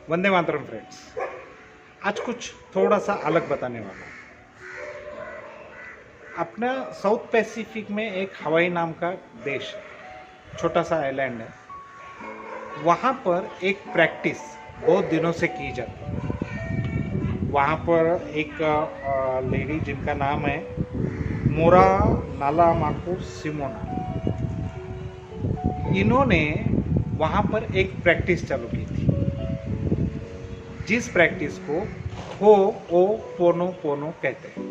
Vande Mataram friends. आज कुछ थोड़ा सा अलग बताने वाला हूँ। अपना साउथ पैसिफिक में एक हवाई नाम का देश है, छोटा सा आइलैंड है। वहाँ पर एक प्रैक्टिस बहुत दिनों से की जाती है। वहाँ पर एक लेडी जिनका नाम है मोरा नाला माकू सिमोना, इन्होंने वहाँ पर एक प्रैक्टिस चालू की थी, जिस प्रैक्टिस को हो ओ पोनो पोनो कहते हैं।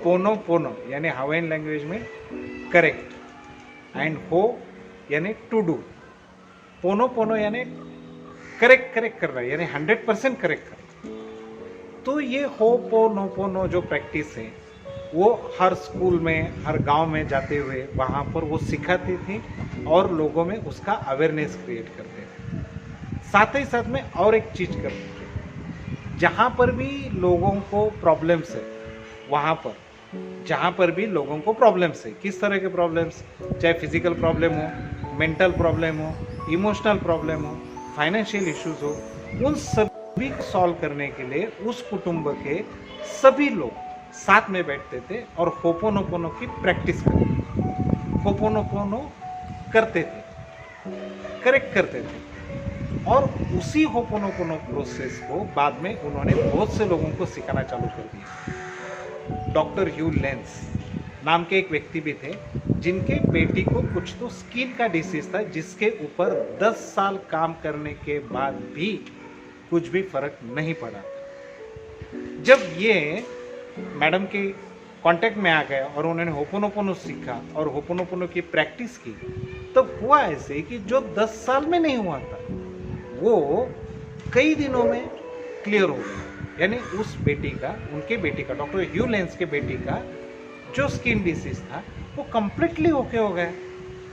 पोनो पोनो यानी हवाईन लैंग्वेज में करेक्ट एंड हो यानी टू डू। पोनो पोनो यानी करेक्ट कर रहा है, यानी 100% करेक्ट कर रहा है। तो ये हो पोनो पोनो जो प्रैक्टिस है वो हर स्कूल में, हर गांव में जाते हुए वहाँ पर वो सिखाती थी और लोगों में उसका अवेयरनेस क्रिएट करते थे। साथ ही साथ में और एक चीज़ करते थे, जहाँ पर भी लोगों को प्रॉब्लम्स है, वहाँ पर जहाँ पर भी लोगों को प्रॉब्लम्स है, किस तरह के प्रॉब्लम्स, चाहे फिजिकल प्रॉब्लम हो, मेंटल प्रॉब्लम हो, इमोशनल प्रॉब्लम हो, फाइनेंशियल इश्यूज हो, उन सभी को सॉल्व करने के लिए उस कुटुंब के सभी लोग साथ में बैठते थे और होपोनोपोनो की प्रैक्टिस करते थे। होपोनोपोनो करते थे, करेक्ट करते थे। और उसी होपोनोपोनो प्रोसेस को बाद में उन्होंने बहुत से लोगों को सिखाना चालू कर दिया। डॉक्टर ह्यू लेंस नाम के एक व्यक्ति भी थे, जिनके बेटी को कुछ तो स्किन का डिसीज था, जिसके ऊपर 10 साल काम करने के बाद भी कुछ भी फर्क नहीं पड़ा था। जब ये मैडम के कांटेक्ट में आ गए और उन्होंने होपोनोपोनो सीखा और होपोनोपोनो की प्रैक्टिस की, तब तो हुआ ऐसे कि जो 10 साल में नहीं हुआ था वो कई दिनों में क्लियर हो गया। यानी उस बेटी का, उनके बेटी का, डॉक्टर ह्यू लेंस के बेटी का जो स्किन डिसीज था वो कंप्लीटली ओके हो गया।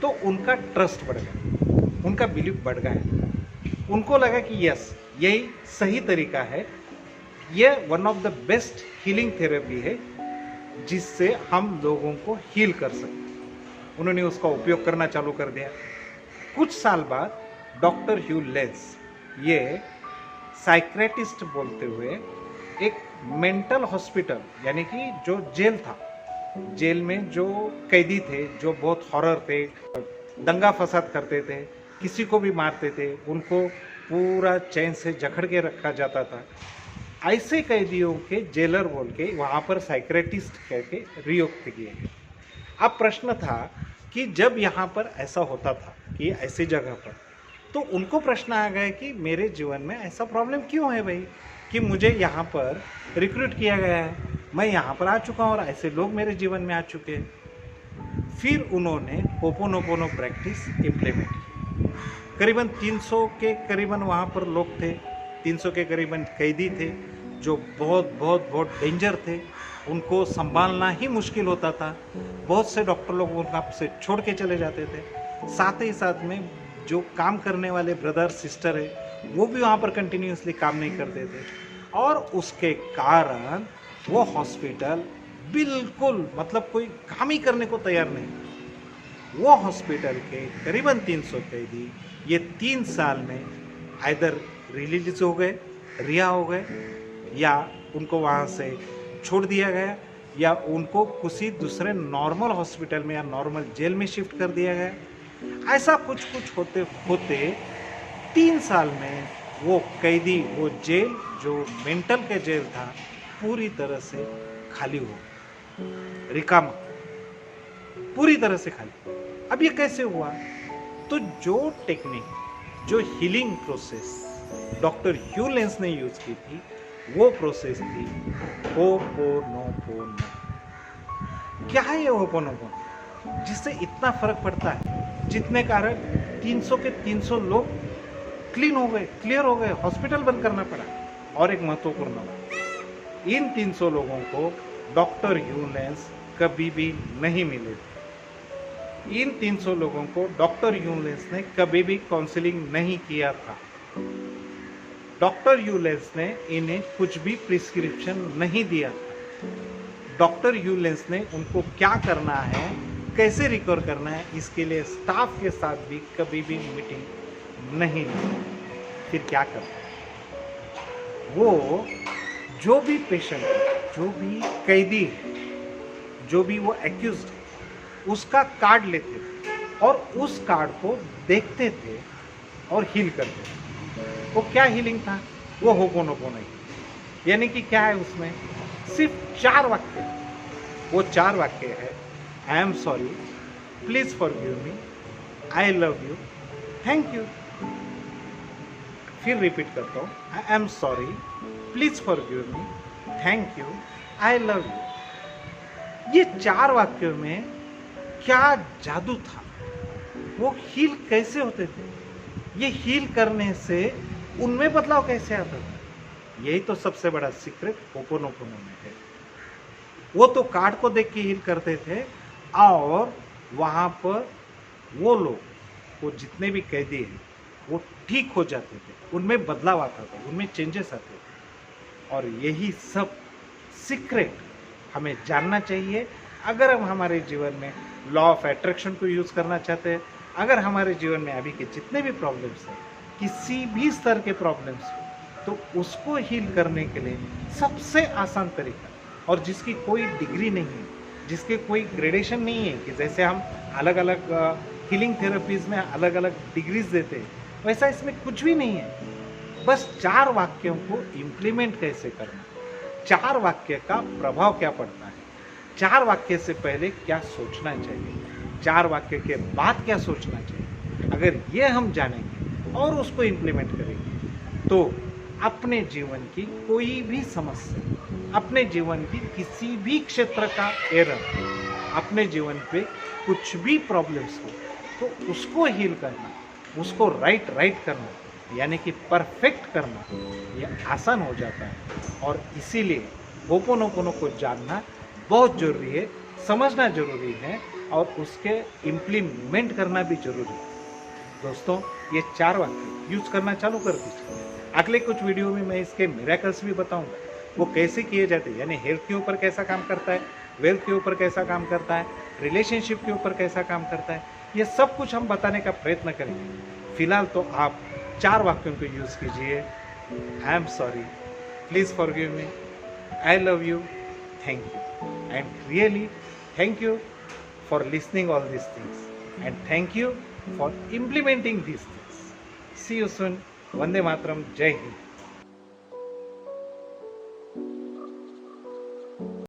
तो उनका ट्रस्ट बढ़ गया, उनका बिलीफ बढ़ गया। उनको लगा कि यस, यही सही तरीका है, यह one of the best healing therapy है जिससे हम लोगों को हील कर सकते। उन्होंने उसका उपयोग करना चालू कर दिया। कुछ साल बाद डॉक्टर ह्यू लेंस ये साइक्रेटिस्ट बोलते हुए एक मेंटल हॉस्पिटल, यानी कि जो जेल था, जेल में जो कैदी थे जो बहुत हॉरर थे, दंगा फसाद करते थे, किसी को भी मारते थे, उनको पूरा चैन से जकड़ के रखा जाता था, ऐसे कैदियों के जेलर बोल के वहाँ पर साइक्रेटिस्ट कह के नियुक्त किए गए। अब प्रश्न था कि जब यहाँ पर ऐसा होता था कि ऐसी जगह पर, तो उनको प्रश्न आ गया कि मेरे जीवन में ऐसा प्रॉब्लम क्यों है भाई, कि मुझे यहाँ पर रिक्रूट किया गया है, मैं यहाँ पर आ चुका हूँ और ऐसे लोग मेरे जीवन में आ चुके हैं। फिर उन्होंने होपोनोपोनो प्रैक्टिस इम्प्लीमेंट की। करीबन 300 के करीबन वहाँ पर लोग थे, 300 के करीबन कैदी थे जो बहुत डेंजर थे, उनको संभालना ही मुश्किल होता था। बहुत से डॉक्टर लोग उनका से छोड़ के चले जाते थे। साथ ही साथ में जो काम करने वाले ब्रदर सिस्टर है वो भी वहाँ पर कंटिन्यूसली काम नहीं करते थे, और उसके कारण वो हॉस्पिटल बिल्कुल मतलब कोई काम ही करने को तैयार नहीं। वो हॉस्पिटल के करीबन 300 कैदी ये 3 साल में आइदर रिलीज हो गए, रिहा हो गए, या उनको वहाँ से छोड़ दिया गया, या उनको किसी दूसरे नॉर्मल हॉस्पिटल में या नॉर्मल जेल में शिफ्ट कर दिया गया। ऐसा कुछ होते होते 3 साल में वो कैदी, वो जेल जो मेंटल का जेल था, पूरी तरह से खाली हो, रिकामा, पूरी तरह से खाली। अब ये कैसे हुआ? तो जो टेक्निक, जो हीलिंग प्रोसेस डॉक्टर ह्यू लेंस ने यूज की थी, वो प्रोसेस थी होपोनोपोनो। क्या है ये होपोनोपोनो, जिससे इतना फर्क पड़ता है, जितने कारण 300 के 300 लोग क्लीन हो गए, क्लियर हो गए, हॉस्पिटल बंद करना पड़ा। और एक महत्वपूर्ण बात, इन 300 लोगों को डॉक्टर ह्यू लेंस कभी भी नहीं मिले। इन 300 लोगों को डॉक्टर ह्यू लेंस ने कभी भी काउंसलिंग नहीं किया था। डॉक्टर ह्यू लेंस ने इन्हें कुछ भी प्रिस्क्रिप्शन नहीं दिया था। डॉक्टर ह्यू लेंस ने उनको क्या करना है, कैसे रिकवर करना है, इसके लिए स्टाफ के साथ भी कभी भी मीटिंग नहीं ली। फिर क्या करते हैं, वो जो भी पेशेंट है, जो भी कैदी है, जो भी वो एक्यूज्ड है, उसका कार्ड लेते थे और उस कार्ड को देखते थे और हील करते थे। वो क्या हीलिंग था? वो होपोनोपोनो ही। यानी कि क्या है उसमें? सिर्फ 4 वाक्य। वो 4 वाक्य है, I am sorry, please forgive me, I love you, thank you. फिर रिपीट करता हूँ, I am sorry, please forgive me, thank you, I love you. ये 4 वाक्यों में क्या जादू था? वो हील कैसे होते थे? ये हील करने से उनमें बदलाव कैसे आता था? यही तो सबसे बड़ा सीक्रेट होपोनोपोनो में है। वो तो कार्ड को देख के हील करते थे और वहां पर वो लोग, वो जितने भी कैदी हैं, वो ठीक हो जाते थे, उनमें बदलाव आता था, उनमें चेंजेस आते थे। और यही सब सीक्रेट हमें जानना चाहिए अगर हम हमारे जीवन में लॉ ऑफ अट्रैक्शन को यूज़ करना चाहते हैं। अगर हमारे जीवन में अभी के जितने भी प्रॉब्लम्स हैं, किसी भी स्तर के प्रॉब्लम्स हो, तो उसको हील करने के लिए सबसे आसान तरीका, और जिसकी कोई डिग्री नहीं है, जिसके कोई ग्रेडेशन नहीं है कि जैसे हम अलग अलग हीलिंग थेरेपीज में अलग अलग डिग्रीज देते हैं, वैसा इसमें कुछ भी नहीं है। बस 4 वाक्यों को इम्प्लीमेंट कैसे करना, 4 वाक्य का प्रभाव क्या पड़ता है, 4 वाक्य से पहले क्या सोचना चाहिए, 4 वाक्य के बाद क्या सोचना चाहिए। अगर ये हम जानेंगे और उसको इम्प्लीमेंट करेंगे तो अपने जीवन की कोई भी समस्या, अपने जीवन की किसी भी क्षेत्र का एरर, अपने जीवन पे कुछ भी प्रॉब्लम्स हो तो उसको हील करना, उसको राइट करना, यानी कि परफेक्ट करना, ये आसान हो जाता है। और इसीलिए होपोनोपोनो को जानना बहुत ज़रूरी है, समझना ज़रूरी है और उसके इम्प्लीमेंट करना भी ज़रूरी है। दोस्तों, ये 4 वाक्य यूज़ करना चालू कर दीजिए। अगले कुछ वीडियो में मैं इसके मिरेकल्स भी बताऊंगा, वो कैसे किए जाते हैं, यानी हेल्थ के ऊपर कैसा काम करता है, वेल्थ के ऊपर कैसा काम करता है, रिलेशनशिप के ऊपर कैसा काम करता है, ये सब कुछ हम बताने का प्रयत्न करेंगे। फिलहाल तो आप 4 वाक्यों को यूज़ कीजिए, I am sorry, please forgive me, I love you, thank you, and really thank you for listening all these things, and thank you for implementing these things. See you soon. Vande Mataram. Jai Hind.